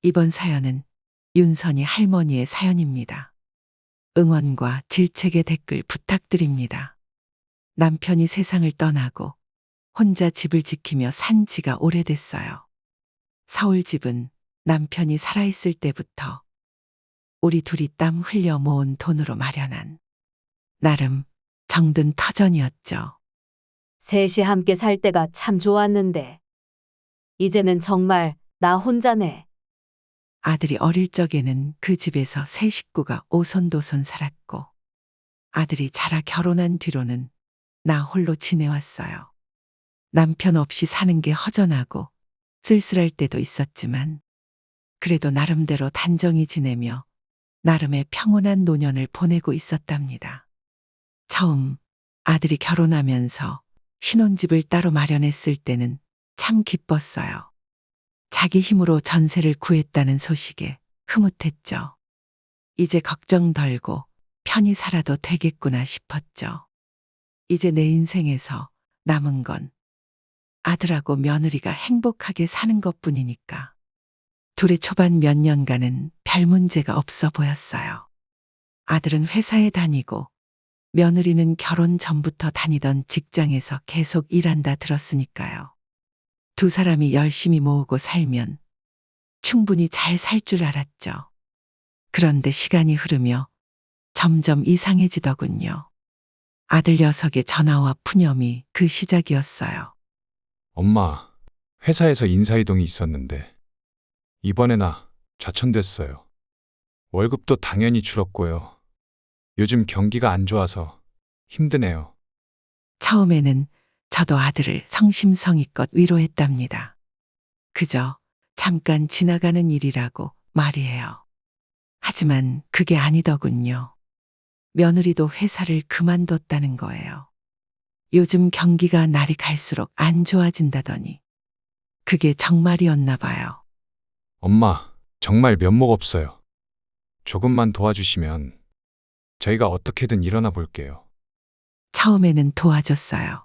이번 사연은 윤선이 할머니의 사연입니다. 응원과 질책의 댓글 부탁드립니다. 남편이 세상을 떠나고 혼자 집을 지키며 산 지가 오래됐어요. 서울 집은 남편이 살아있을 때부터 우리 둘이 땀 흘려 모은 돈으로 마련한 나름 정든 터전이었죠. 셋이 함께 살 때가 참 좋았는데. 이제는 정말 나 혼자네. 아들이 어릴 적에는 그 집에서 세 식구가 오손도손 살았고 아들이 자라 결혼한 뒤로는 나 홀로 지내왔어요. 남편 없이 사는 게 허전하고 쓸쓸할 때도 있었지만 그래도 나름대로 단정히 지내며 나름의 평온한 노년을 보내고 있었답니다. 처음 아들이 결혼하면서 신혼집을 따로 마련했을 때는 참 기뻤어요. 자기 힘으로 전세를 구했다는 소식에 흐뭇했죠. 이제 걱정 덜고 편히 살아도 되겠구나 싶었죠. 이제 내 인생에서 남은 건 아들하고 며느리가 행복하게 사는 것뿐이니까. 둘의 초반 몇 년간은 별 문제가 없어 보였어요. 아들은 회사에 다니고 며느리는 결혼 전부터 다니던 직장에서 계속 일한다 들었으니까요. 두 사람이 열심히 모으고 살면 충분히 잘 살 줄 알았죠. 그런데 시간이 흐르며 점점 이상해지더군요. 아들 녀석의 전화와 푸념이 그 시작이었어요. 엄마, 회사에서 인사이동이 있었는데 이번에 나 좌천됐어요. 월급도 당연히 줄었고요. 요즘 경기가 안 좋아서 힘드네요. 처음에는 저도 아들을 성심성의껏 위로했답니다. 그저 잠깐 지나가는 일이라고 말이에요. 하지만 그게 아니더군요. 며느리도 회사를 그만뒀다는 거예요. 요즘 경기가 날이 갈수록 안 좋아진다더니 그게 정말이었나 봐요. 엄마, 정말 면목 없어요. 조금만 도와주시면 저희가 어떻게든 일어나 볼게요. 처음에는 도와줬어요.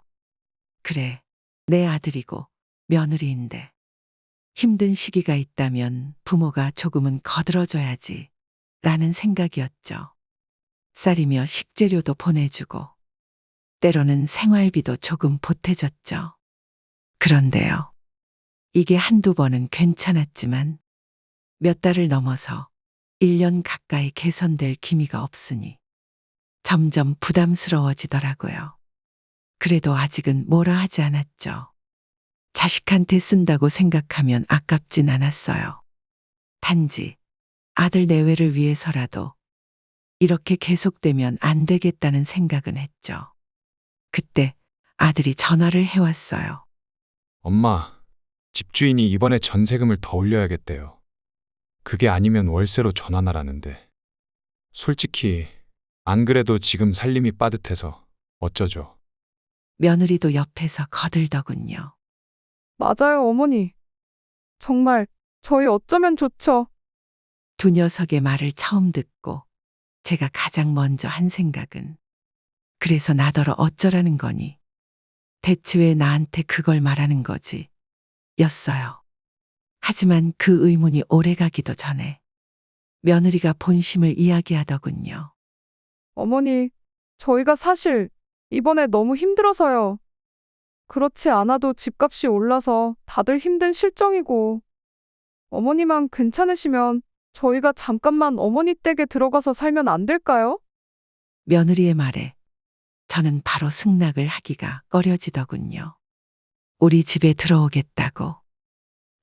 그래, 내 아들이고 며느리인데 힘든 시기가 있다면 부모가 조금은 거들어줘야지 라는 생각이었죠. 쌀이며 식재료도 보내주고 때로는 생활비도 조금 보태줬죠. 그런데요. 이게 한두 번은 괜찮았지만 몇 달을 넘어서 1년 가까이 개선될 기미가 없으니 점점 부담스러워지더라고요. 그래도 아직은 뭐라 하지 않았죠. 자식한테 쓴다고 생각하면 아깝진 않았어요. 단지 아들 내외를 위해서라도 이렇게 계속되면 안 되겠다는 생각은 했죠. 그때 아들이 전화를 해왔어요. 엄마, 집주인이 이번에 전세금을 더 올려야겠대요. 그게 아니면 월세로 전환하라는데. 솔직히 안 그래도 지금 살림이 빠듯해서 어쩌죠? 며느리도 옆에서 거들더군요. 맞아요, 어머니. 정말 저희 어쩌면 좋죠. 두 녀석의 말을 처음 듣고 제가 가장 먼저 한 생각은 그래서 나더러 어쩌라는 거니? 대체 왜 나한테 그걸 말하는 거지? 였어요. 하지만 그 의문이 오래가기도 전에 며느리가 본심을 이야기하더군요. 어머니, 저희가 사실 이번에 너무 힘들어서요. 그렇지 않아도 집값이 올라서 다들 힘든 실정이고, 어머니만 괜찮으시면 저희가 잠깐만 어머니 댁에 들어가서 살면 안 될까요? 며느리의 말에 저는 바로 승낙을 하기가 꺼려지더군요. 우리 집에 들어오겠다고.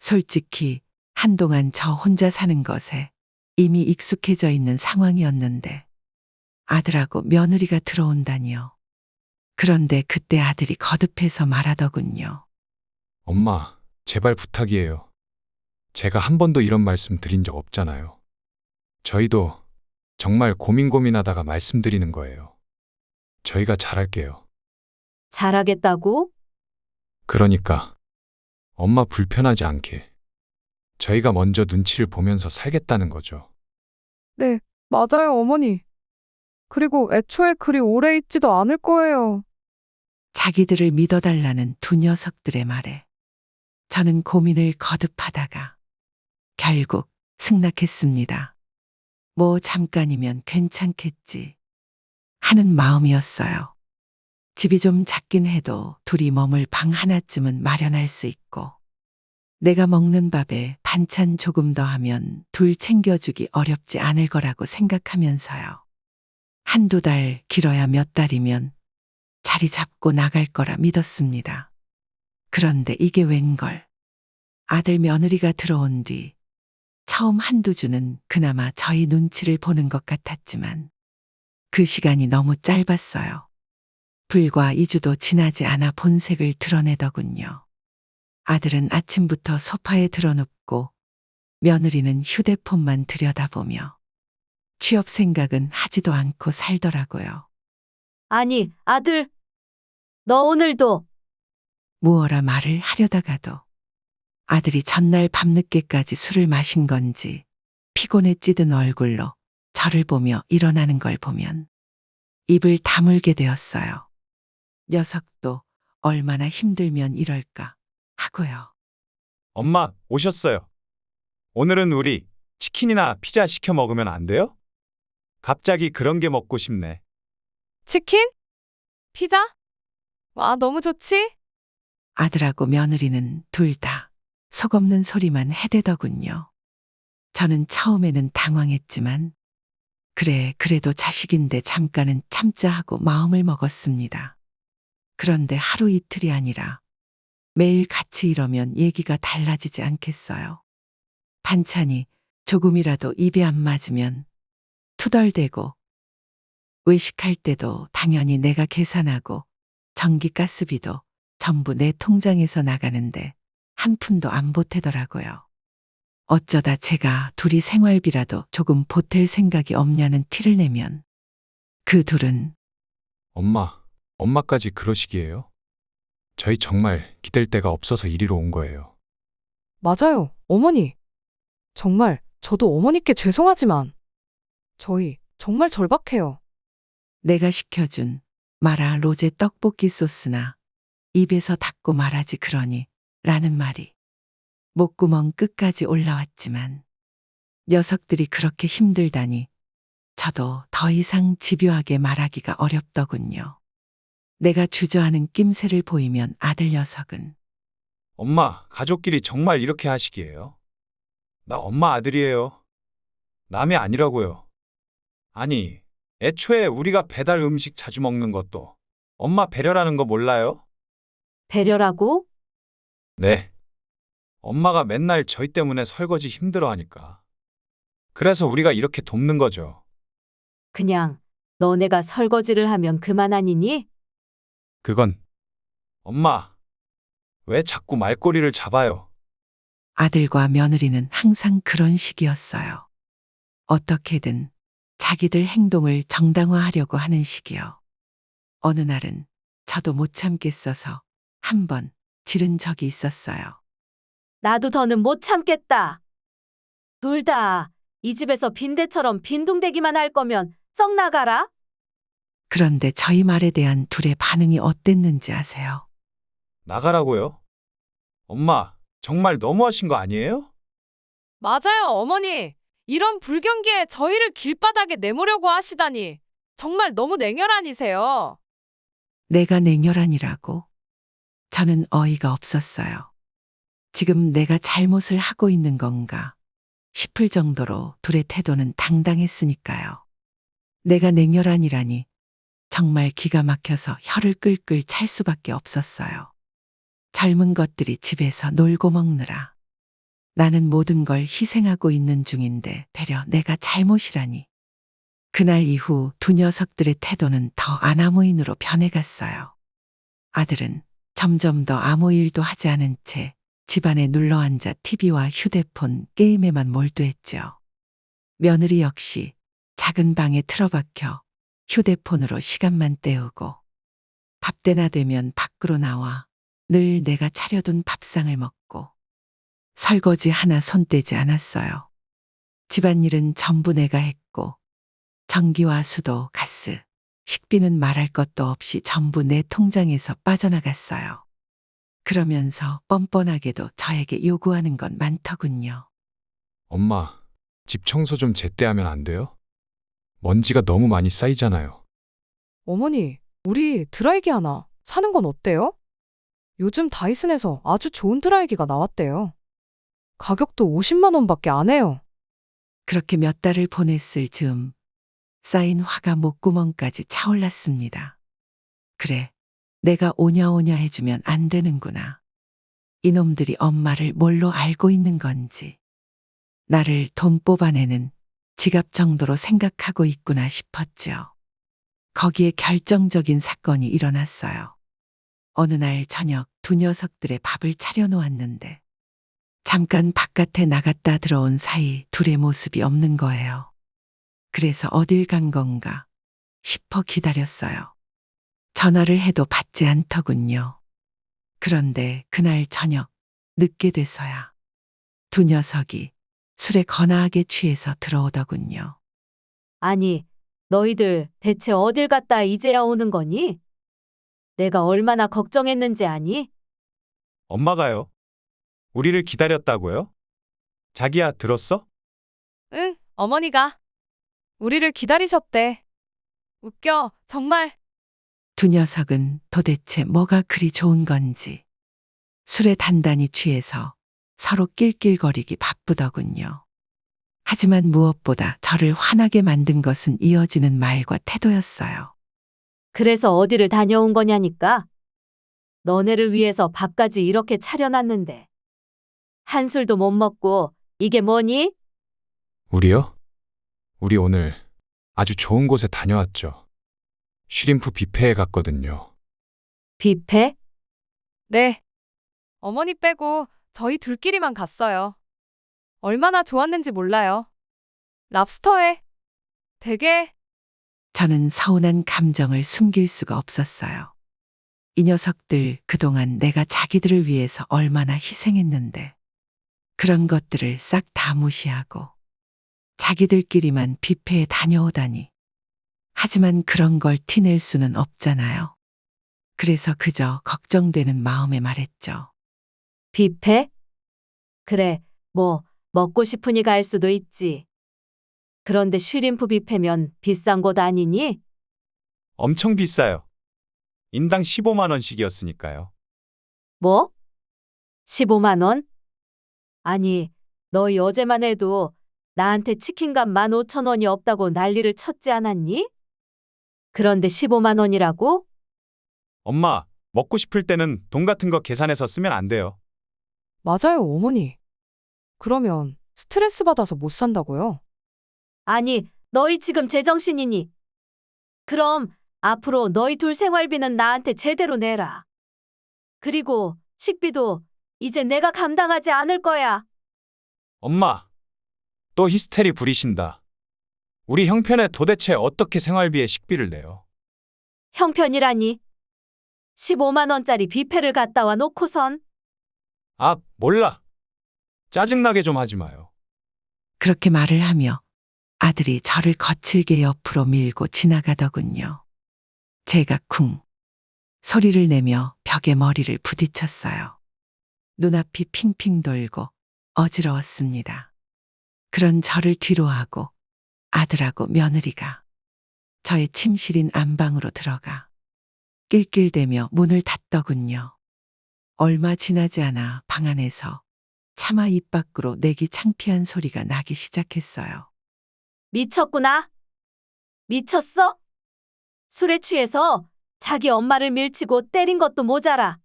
솔직히 한동안 저 혼자 사는 것에 이미 익숙해져 있는 상황이었는데 아들하고 며느리가 들어온다니요. 그런데 그때 아들이 거듭해서 말하더군요. 엄마, 제발 부탁이에요. 제가 한 번도 이런 말씀 드린 적 없잖아요. 저희도 정말 고민하다가 말씀드리는 거예요. 저희가 잘할게요. 잘하겠다고? 그러니까 엄마 불편하지 않게 저희가 먼저 눈치를 보면서 살겠다는 거죠. 네, 맞아요, 어머니. 그리고 애초에 그리 오래 있지도 않을 거예요. 자기들을 믿어달라는 두 녀석들의 말에 저는 고민을 거듭하다가 결국 승낙했습니다. 뭐 잠깐이면 괜찮겠지 하는 마음이었어요. 집이 좀 작긴 해도 둘이 머물 방 하나쯤은 마련할 수 있고, 내가 먹는 밥에 반찬 조금 더 하면 둘 챙겨주기 어렵지 않을 거라고 생각하면서요. 한두 달, 길어야 몇 달이면 자리 잡고 나갈 거라 믿었습니다. 그런데 이게 웬걸. 아들 며느리가 들어온 뒤 처음 한두 주는 그나마 저희 눈치를 보는 것 같았지만 그 시간이 너무 짧았어요. 불과 2주도 지나지 않아 본색을 드러내더군요. 아들은 아침부터 소파에 드러눕고 며느리는 휴대폰만 들여다보며 취업 생각은 하지도 않고 살더라고요. 아니, 아들, 너 오늘도 무어라 말을 하려다가도 아들이 전날 밤늦게까지 술을 마신 건지 피곤에 찌든 얼굴로 저를 보며 일어나는 걸 보면 입을 다물게 되었어요. 녀석도 얼마나 힘들면 이럴까 하고요. 엄마, 오셨어요. 오늘은 우리 치킨이나 피자 시켜 먹으면 안 돼요? 갑자기 그런 게 먹고 싶네. 치킨? 피자? 와, 너무 좋지? 아들하고 며느리는 둘 다 속없는 소리만 해대더군요. 저는 처음에는 당황했지만 그래도 자식인데 잠깐은 참자 하고 마음을 먹었습니다. 그런데 하루 이틀이 아니라 매일 같이 이러면 얘기가 달라지지 않겠어요. 반찬이 조금이라도 입에 안 맞으면 투덜대고, 외식할 때도 당연히 내가 계산하고 전기 가스비도 전부 내 통장에서 나가는데 한 푼도 안 보태더라고요. 어쩌다 제가 둘이 생활비라도 조금 보탤 생각이 없냐는 티를 내면 그 둘은 엄마까지 그러시기에요? 저희 정말 기댈 데가 없어서 이리로 온 거예요. 맞아요, 어머니. 정말 저도 어머니께 죄송하지만 저희 정말 절박해요. 내가 시켜준 마라 로제 떡볶이 소스나 입에서 닫고 말하지 그러니 라는 말이 목구멍 끝까지 올라왔지만 녀석들이 그렇게 힘들다니 저도 더 이상 집요하게 말하기가 어렵더군요. 내가 주저하는 낌새를 보이면 아들 녀석은 엄마, 가족끼리 정말 이렇게 하시기에요? 나 엄마 아들이에요. 남이 아니라고요. 아니, 애초에 우리가 배달 음식 자주 먹는 것도 엄마 배려라는 거 몰라요? 배려라고? 네. 엄마가 맨날 저희 때문에 설거지 힘들어하니까. 그래서 우리가 이렇게 돕는 거죠. 그냥 너네가 설거지를 하면 그만 아니니? 그건 엄마, 왜 자꾸 말꼬리를 잡아요? 아들과 며느리는 항상 그런 식이었어요. 어떻게든 자기들 행동을 정당화하려고 하는 식이요. 어느 날은 저도 못 참겠어서 한번 지른 적이 있었어요. 나도 더는 못 참겠다. 둘 다 이 집에서 빈대처럼 빈둥대기만 할 거면 썩 나가라. 그런데 저희 말에 대한 둘의 반응이 어땠는지 아세요? 나가라고요? 엄마, 정말 너무하신 거 아니에요? 맞아요, 어머니. 이런 불경기에 저희를 길바닥에 내모려고 하시다니 정말 너무 냉혈한이세요. 내가 냉혈한이라고? 저는 어이가 없었어요. 지금 내가 잘못을 하고 있는 건가 싶을 정도로 둘의 태도는 당당했으니까요. 내가 냉혈한이라니 정말 기가 막혀서 혀를 끌끌 찰 수밖에 없었어요. 젊은 것들이 집에서 놀고 먹느라 나는 모든 걸 희생하고 있는 중인데 되려 내가 잘못이라니. 그날 이후 두 녀석들의 태도는 더 아나무인으로 변해갔어요. 아들은 점점 더 아무 일도 하지 않은 채 집안에 눌러앉아 TV와 휴대폰, 게임에만 몰두했죠. 며느리 역시 작은 방에 틀어박혀 휴대폰으로 시간만 때우고 밥때나 되면 밖으로 나와 늘 내가 차려둔 밥상을 먹고 설거지 하나 손 떼지 않았어요. 집안일은 전부 내가 했고 전기와 수도, 가스, 식비는 말할 것도 없이 전부 내 통장에서 빠져나갔어요. 그러면서 뻔뻔하게도 저에게 요구하는 건 많더군요. 엄마, 집 청소 좀 제때 하면 안 돼요? 먼지가 너무 많이 쌓이잖아요. 어머니, 우리 드라이기 하나 사는 건 어때요? 요즘 다이슨에서 아주 좋은 드라이기가 나왔대요. 가격도 50만 원밖에 안 해요. 그렇게 몇 달을 보냈을 즈음 쌓인 화가 목구멍까지 차올랐습니다. 그래, 내가 오냐오냐 해주면 안 되는구나. 이놈들이 엄마를 뭘로 알고 있는 건지. 나를 돈 뽑아내는 지갑 정도로 생각하고 있구나 싶었죠. 거기에 결정적인 사건이 일어났어요. 어느 날 저녁 두 녀석들의 밥을 차려놓았는데 잠깐 바깥에 나갔다 들어온 사이 둘의 모습이 없는 거예요. 그래서 어딜 간 건가 싶어 기다렸어요. 전화를 해도 받지 않더군요. 그런데 그날 저녁 늦게 돼서야 두 녀석이 술에 거나하게 취해서 들어오더군요. 아니, 너희들 대체 어딜 갔다 이제야 오는 거니? 내가 얼마나 걱정했는지 아니? 엄마가요? 우리를 기다렸다고요? 자기야, 들었어? 응, 어머니가. 우리를 기다리셨대. 웃겨, 정말. 두 녀석은 도대체 뭐가 그리 좋은 건지 술에 단단히 취해서 서로 낄낄거리기 바쁘더군요. 하지만 무엇보다 저를 화나게 만든 것은 이어지는 말과 태도였어요. 그래서 어디를 다녀온 거냐니까? 너네를 위해서 밥까지 이렇게 차려놨는데. 한술도 못 먹고 이게 뭐니? 우리요? 우리 오늘 아주 좋은 곳에 다녀왔죠. 쉬림프 뷔페에 갔거든요. 뷔페? 네. 어머니 빼고 저희 둘끼리만 갔어요. 얼마나 좋았는지 몰라요. 랍스터에 되게 저는 서운한 감정을 숨길 수가 없었어요. 이 녀석들 그동안 내가 자기들을 위해서 얼마나 희생했는데 그런 것들을 싹 다 무시하고 자기들끼리만 뷔페에 다녀오다니. 하지만 그런 걸 티낼 수는 없잖아요. 그래서 그저 걱정되는 마음에 말했죠. 뷔페? 그래, 뭐 먹고 싶으니 갈 수도 있지. 그런데 쉬림프 뷔페면 비싼 곳 아니니? 엄청 비싸요. 인당 15만 원씩이었으니까요. 뭐? 15만 원? 아니, 너희 어제만 해도 나한테 치킨값 15,000원이 없다고 난리를 쳤지 않았니? 그런데 15만 원이라고? 엄마, 먹고 싶을 때는 돈 같은 거 계산해서 쓰면 안 돼요. 맞아요, 어머니. 그러면 스트레스 받아서 못 산다고요? 아니, 너희 지금 제정신이니? 그럼 앞으로 너희 둘 생활비는 나한테 제대로 내라. 그리고 식비도 이제 내가 감당하지 않을 거야. 엄마, 또 히스테리 부리신다. 우리 형편에 도대체 어떻게 생활비에 식비를 내요? 형편이라니. 15만 원짜리 뷔페를 갔다 와 놓고선 아, 몰라. 짜증나게 좀 하지 마요. 그렇게 말을 하며 아들이 저를 거칠게 옆으로 밀고 지나가더군요. 제가 쿵 소리를 내며 벽에 머리를 부딪혔어요. 눈앞이 핑핑 돌고 어지러웠습니다. 그런 저를 뒤로하고 아들하고 며느리가 저의 침실인 안방으로 들어가 낄낄대며 문을 닫더군요. 얼마 지나지 않아 방 안에서 차마 입 밖으로 내기 창피한 소리가 나기 시작했어요. 미쳤구나. 미쳤어? 술에 취해서 자기 엄마를 밀치고 때린 것도 모자라.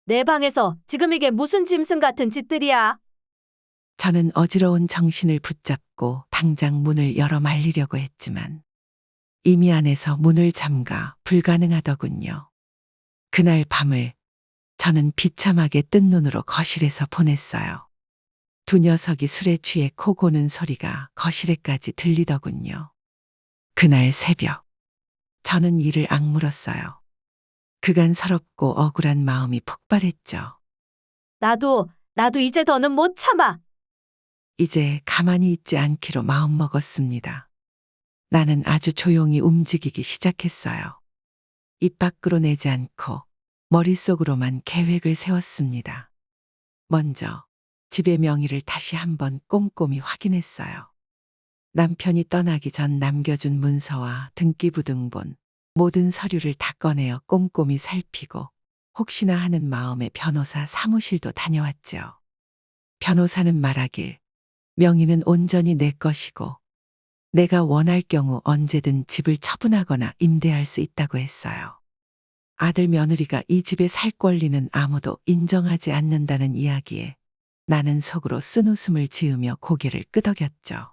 내 방에서 지금 이게 무슨 짐승 같은 짓들이야. 저는 어지러운 정신을 붙잡고 당장 문을 열어 말리려고 했지만 이미 안에서 문을 잠가 불가능하더군요. 그날 밤을 저는 비참하게 뜬 눈으로 거실에서 보냈어요. 두 녀석이 술에 취해 코 고는 소리가 거실에까지 들리더군요. 그날 새벽 저는 이를 악물었어요. 그간 서럽고 억울한 마음이 폭발했죠. 나도 이제 더는 못 참아. 이제 가만히 있지 않기로 마음먹었습니다. 나는 아주 조용히 움직이기 시작했어요. 입 밖으로 내지 않고 머릿속으로만 계획을 세웠습니다. 먼저 집의 명의를 다시 한번 꼼꼼히 확인했어요. 남편이 떠나기 전 남겨준 문서와 등기부등본, 모든 서류를 다 꺼내어 꼼꼼히 살피고 혹시나 하는 마음에 변호사 사무실도 다녀왔죠. 변호사는 말하길 명의는 온전히 내 것이고 내가 원할 경우 언제든 집을 처분하거나 임대할 수 있다고 했어요. 아들 며느리가 이 집에 살 권리는 아무도 인정하지 않는다는 이야기에 나는 속으로 쓴웃음을 지으며 고개를 끄덕였죠.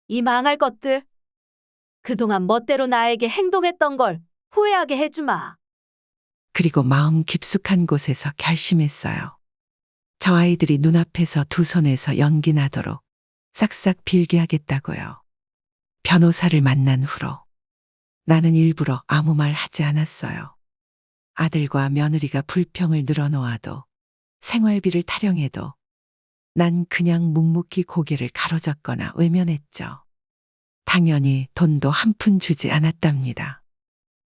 이 망할 것들. 그동안 멋대로 나에게 행동했던 걸 후회하게 해주마. 그리고 마음 깊숙한 곳에서 결심했어요. 저 아이들이 눈앞에서 두 손에서 연기 나도록 싹싹 빌게 하겠다고요. 변호사를 만난 후로 나는 일부러 아무 말 하지 않았어요. 아들과 며느리가 불평을 늘어놓아도 생활비를 타령해도 난 그냥 묵묵히 고개를 가로젓거나 외면했죠. 당연히 돈도 한 푼 주지 않았답니다.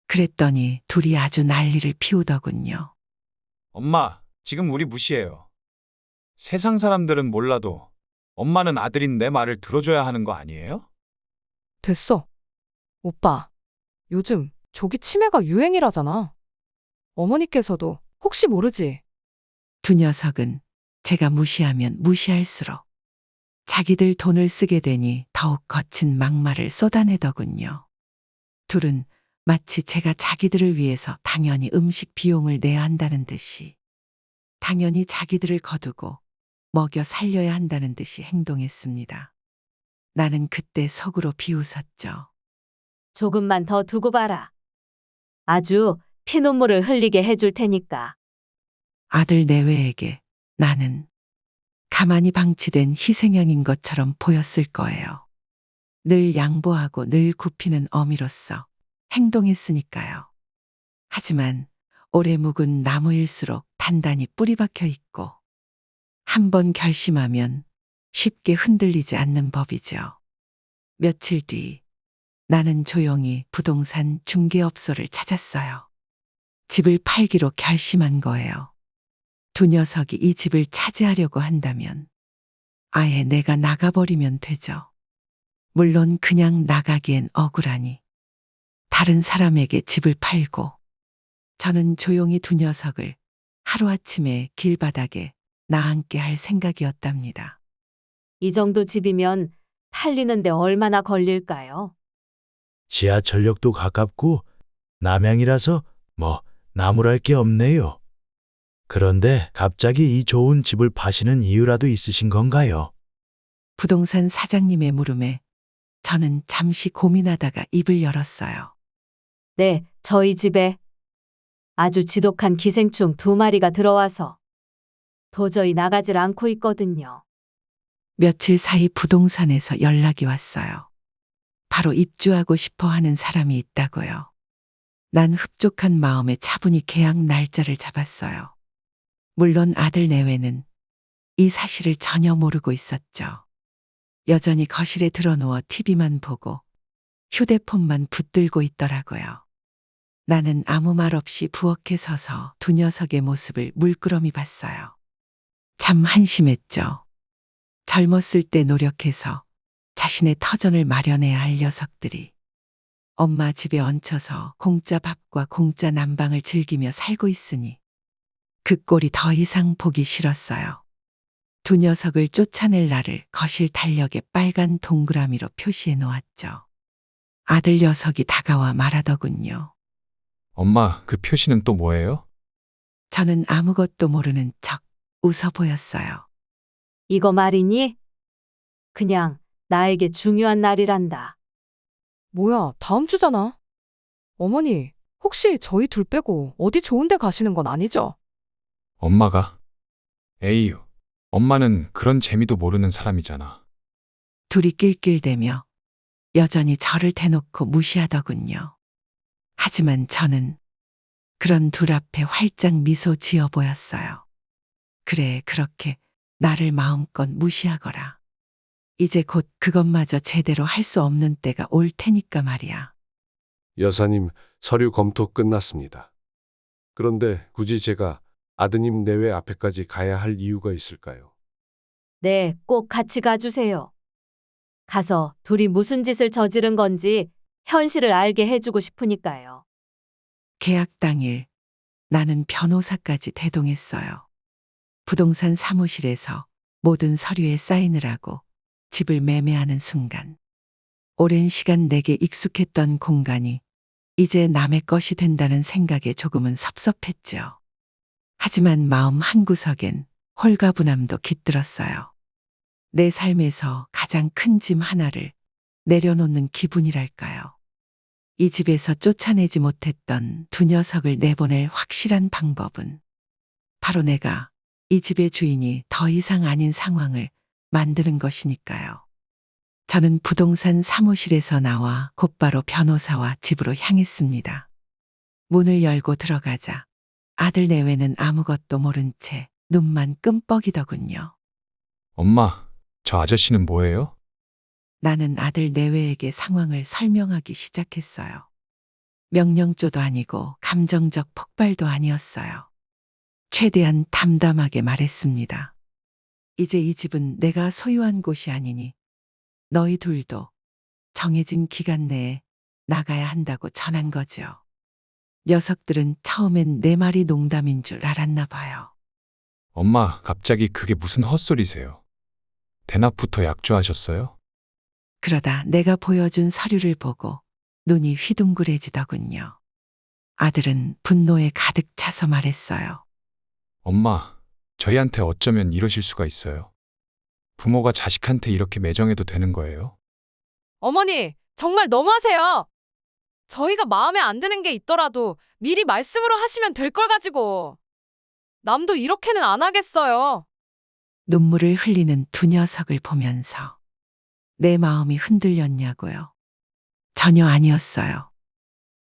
그랬더니 둘이 아주 난리를 피우더군요. 엄마, 지금 우리 무시해요. 세상 사람들은 몰라도 엄마는 아들인 내 말을 들어줘야 하는 거 아니에요? 됐어. 오빠, 요즘 조기 치매가 유행이라잖아. 어머니께서도 혹시 모르지? 두 녀석은 제가 무시하면 무시할수록 자기들 돈을 쓰게 되니 더욱 거친 막말을 쏟아내더군요. 둘은 마치 제가 자기들을 위해서 당연히 음식 비용을 내야 한다는 듯이, 당연히 자기들을 거두고 먹여 살려야 한다는 듯이 행동했습니다. 나는 그때 속으로 비웃었죠. 조금만 더 두고 봐라. 아주 피눈물을 흘리게 해줄 테니까. 아들 내외에게 나는 가만히 방치된 희생양인 것처럼 보였을 거예요. 늘 양보하고 늘 굽히는 어미로서 행동했으니까요. 하지만 오래 묵은 나무일수록 단단히 뿌리 박혀 있고 한번 결심하면 쉽게 흔들리지 않는 법이죠. 며칠 뒤 나는 조용히 부동산 중개업소를 찾았어요. 집을 팔기로 결심한 거예요. 두 녀석이 이 집을 차지하려고 한다면 아예 내가 나가버리면 되죠. 물론 그냥 나가기엔 억울하니 다른 사람에게 집을 팔고 저는 조용히 두 녀석을 하루아침에 길바닥에 나앉게 할 생각이었답니다. 이 정도 집이면 팔리는데 얼마나 걸릴까요? 지하철역도 가깝고 남양이라서 뭐 나무랄 게 없네요. 그런데 갑자기 이 좋은 집을 파시는 이유라도 있으신 건가요? 부동산 사장님의 물음에 저는 잠시 고민하다가 입을 열었어요. 네, 저희 집에 아주 지독한 기생충 2마리가 들어와서 도저히 나가질 않고 있거든요. 며칠 사이 부동산에서 연락이 왔어요. 바로 입주하고 싶어 하는 사람이 있다고요. 난 흡족한 마음에 차분히 계약 날짜를 잡았어요. 물론 아들 내외는 이 사실을 전혀 모르고 있었죠. 여전히 거실에 드러누워 TV만 보고 휴대폰만 붙들고 있더라고요. 나는 아무 말 없이 부엌에 서서 두 녀석의 모습을 물끄러미 봤어요. 참 한심했죠. 젊었을 때 노력해서 자신의 터전을 마련해야 할 녀석들이 엄마 집에 얹혀서 공짜 밥과 공짜 난방을 즐기며 살고 있으니 그 꼴이 더 이상 보기 싫었어요. 두 녀석을 쫓아낼 날을 거실 달력에 빨간 동그라미로 표시해 놓았죠. 아들 녀석이 다가와 말하더군요. 엄마, 그 표시는 또 뭐예요? 저는 아무것도 모르는 척 웃어 보였어요. 이거 말이니? 그냥 나에게 중요한 날이란다. 뭐야, 다음 주잖아. 어머니, 혹시 저희 둘 빼고 어디 좋은 데 가시는 건 아니죠? 엄마가? 에이유, 엄마는 그런 재미도 모르는 사람이잖아. 둘이 낄낄대며 여전히 저를 대놓고 무시하더군요. 하지만 저는 그런 둘 앞에 활짝 미소 지어 보였어요. 그래, 그렇게 나를 마음껏 무시하거라. 이제 곧 그것마저 제대로 할 수 없는 때가 올 테니까 말이야. 여사님, 서류 검토 끝났습니다. 그런데 굳이 제가 아드님 내외 앞에까지 가야 할 이유가 있을까요? 네, 꼭 같이 가주세요. 가서 둘이 무슨 짓을 저지른 건지 현실을 알게 해주고 싶으니까요. 계약 당일 나는 변호사까지 대동했어요. 부동산 사무실에서 모든 서류에 사인을 하고 집을 매매하는 순간 오랜 시간 내게 익숙했던 공간이 이제 남의 것이 된다는 생각에 조금은 섭섭했죠. 하지만 마음 한구석엔 홀가분함도 깃들었어요. 내 삶에서 가장 큰 짐 하나를 내려놓는 기분이랄까요. 이 집에서 쫓아내지 못했던 두 녀석을 내보낼 확실한 방법은 바로 내가 이 집의 주인이 더 이상 아닌 상황을 만드는 것이니까요. 저는 부동산 사무실에서 나와 곧바로 변호사와 집으로 향했습니다. 문을 열고 들어가자 아들 내외는 아무것도 모른 채 눈만 끔뻑이더군요. 엄마, 저 아저씨는 뭐예요? 나는 아들 내외에게 상황을 설명하기 시작했어요. 명령조도 아니고 감정적 폭발도 아니었어요. 최대한 담담하게 말했습니다. 이제 이 집은 내가 소유한 곳이 아니니 너희 둘도 정해진 기간 내에 나가야 한다고 전한 거죠. 녀석들은 처음엔 내 말이 농담인 줄 알았나 봐요. 엄마, 갑자기 그게 무슨 헛소리세요? 대낮부터 약주하셨어요? 그러다 내가 보여준 서류를 보고 눈이 휘둥그레지더군요. 아들은 분노에 가득 차서 말했어요. 엄마, 저희한테 어쩌면 이러실 수가 있어요. 부모가 자식한테 이렇게 매정해도 되는 거예요? 어머니, 정말 너무하세요. 저희가 마음에 안 드는 게 있더라도 미리 말씀으로 하시면 될 걸 가지고. 남도 이렇게는 안 하겠어요. 눈물을 흘리는 두 녀석을 보면서 내 마음이 흔들렸냐고요. 전혀 아니었어요.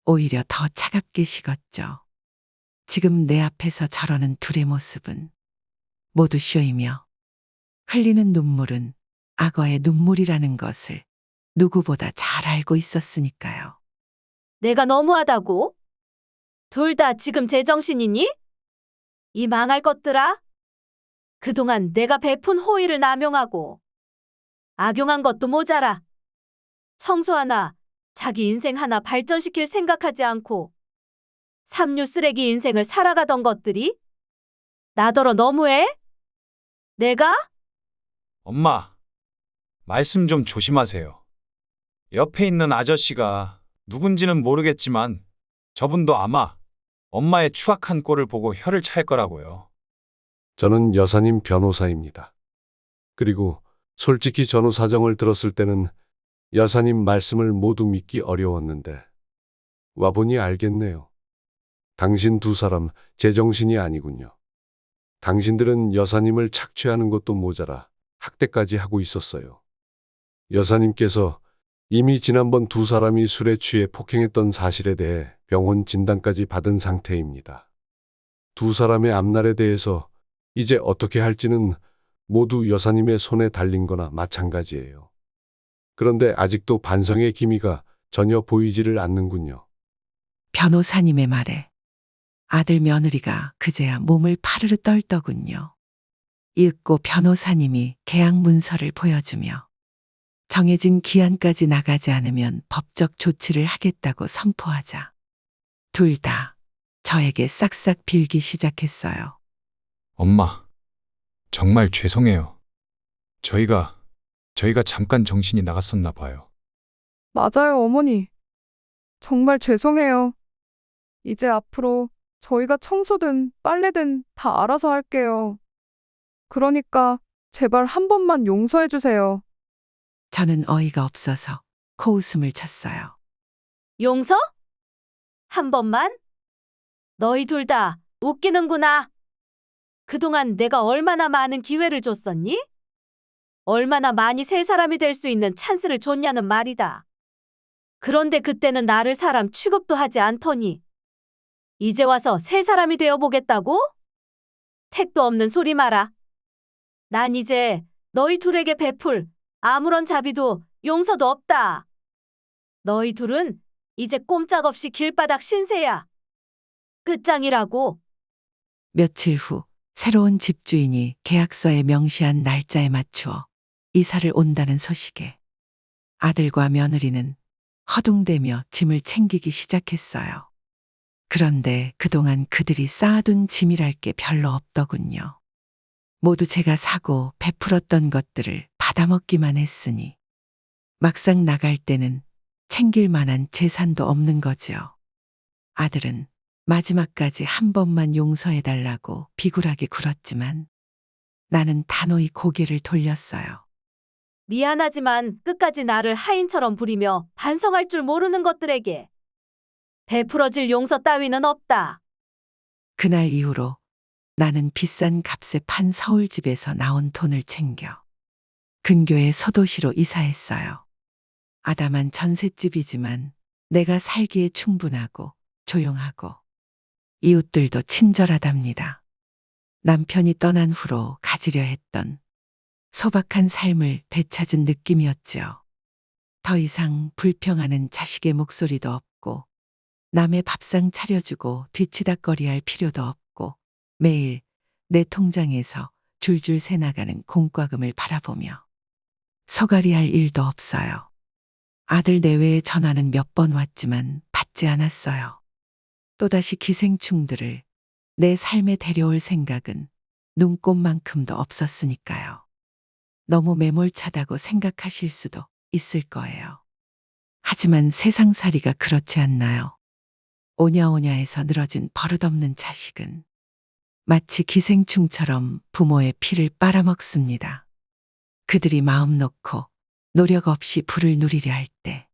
오히려 더 차갑게 식었죠. 지금 내 앞에서 저러는 둘의 모습은 모두 쇼이며 흘리는 눈물은 악어의 눈물이라는 것을 누구보다 잘 알고 있었으니까요. 내가 너무하다고? 둘 다 지금 제정신이니? 이 망할 것들아? 그동안 내가 베푼 호의를 남용하고 악용한 것도 모자라. 청소 하나, 자기 인생 하나 발전시킬 생각하지 않고 삼류 쓰레기 인생을 살아가던 것들이 나더러 너무해? 내가? 엄마, 말씀 좀 조심하세요. 옆에 있는 아저씨가 누군지는 모르겠지만 저분도 아마 엄마의 추악한 꼴을 보고 혀를 찰 거라고요. 저는 여사님 변호사입니다. 그리고 솔직히 전후 사정을 들었을 때는 여사님 말씀을 모두 믿기 어려웠는데 와보니 알겠네요. 당신 두 사람 제정신이 아니군요. 당신들은 여사님을 착취하는 것도 모자라 학대까지 하고 있었어요. 여사님께서 이미 지난번 두 사람이 술에 취해 폭행했던 사실에 대해 병원 진단까지 받은 상태입니다. 두 사람의 앞날에 대해서 이제 어떻게 할지는 모두 여사님의 손에 달린 거나 마찬가지예요. 그런데 아직도 반성의 기미가 전혀 보이지를 않는군요. 변호사님의 말에 아들 며느리가 그제야 몸을 파르르 떨더군요. 이윽고 변호사님이 계약 문서를 보여주며 정해진 기한까지 나가지 않으면 법적 조치를 하겠다고 선포하자 둘 다 저에게 싹싹 빌기 시작했어요. 엄마, 정말 죄송해요. 저희가 잠깐 정신이 나갔었나 봐요. 맞아요, 어머니. 정말 죄송해요. 이제 앞으로 저희가 청소든 빨래든 다 알아서 할게요. 그러니까 제발 한 번만 용서해 주세요. 저는 어이가 없어서 코웃음을 쳤어요. 용서? 한 번만? 너희 둘 다 웃기는구나. 그동안 내가 얼마나 많은 기회를 줬었니? 얼마나 많이 새 사람이 될 수 있는 찬스를 줬냐는 말이다. 그런데 그때는 나를 사람 취급도 하지 않더니 이제 와서 새 사람이 되어 보겠다고? 택도 없는 소리 마라. 난 이제 너희 둘에게 베풀 아무런 자비도 용서도 없다. 너희 둘은 이제 꼼짝없이 길바닥 신세야. 끝장이라고. 며칠 후 새로운 집주인이 계약서에 명시한 날짜에 맞추어 이사를 온다는 소식에 아들과 며느리는 허둥대며 짐을 챙기기 시작했어요. 그런데 그동안 그들이 쌓아둔 짐이랄 게 별로 없더군요. 모두 제가 사고 베풀었던 것들을 받아먹기만 했으니 막상 나갈 때는 챙길 만한 재산도 없는 거지요. 아들은 마지막까지 한 번만 용서해달라고 비굴하게 굴었지만 나는 단호히 고개를 돌렸어요. 미안하지만 끝까지 나를 하인처럼 부리며 반성할 줄 모르는 것들에게 베풀어질 용서 따위는 없다. 그날 이후로 나는 비싼 값에 판 서울집에서 나온 돈을 챙겨 근교의 소도시로 이사했어요. 아담한 전셋집이지만 내가 살기에 충분하고 조용하고 이웃들도 친절하답니다. 남편이 떠난 후로 가지려 했던 소박한 삶을 되찾은 느낌이었지요. 더 이상 불평하는 자식의 목소리도 없고 남의 밥상 차려주고 뒤치다꺼리할 필요도 없고 매일 내 통장에서 줄줄 새나가는 공과금을 바라보며 소갈이할 일도 없어요. 아들 내외의 전화는 몇 번 왔지만 받지 않았어요. 또다시 기생충들을 내 삶에 데려올 생각은 눈꼽만큼도 없었으니까요. 너무 매몰차다고 생각하실 수도 있을 거예요. 하지만 세상살이가 그렇지 않나요? 오냐오냐해서 늘어진 버릇없는 자식은 마치 기생충처럼 부모의 피를 빨아먹습니다. 그들이 마음 놓고 노력 없이 부를 누리려 할 때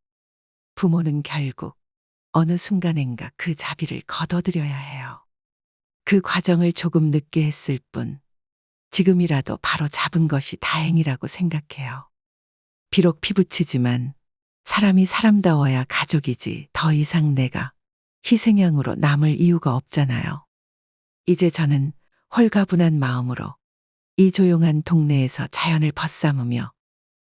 부모는 결국 어느 순간엔가 그 자비를 거둬들여야 해요. 그 과정을 조금 늦게 했을 뿐 지금이라도 바로 잡은 것이 다행이라고 생각해요. 비록 피부치지만 사람이 사람다워야 가족이지 더 이상 내가 희생양으로 남을 이유가 없잖아요. 이제 저는 홀가분한 마음으로 이 조용한 동네에서 자연을 벗삼으며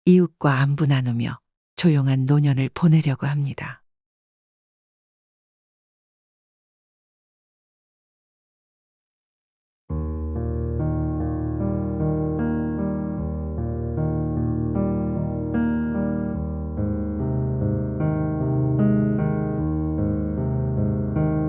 이웃과 안부 나누며 조용한 노년을 보내려고 합니다.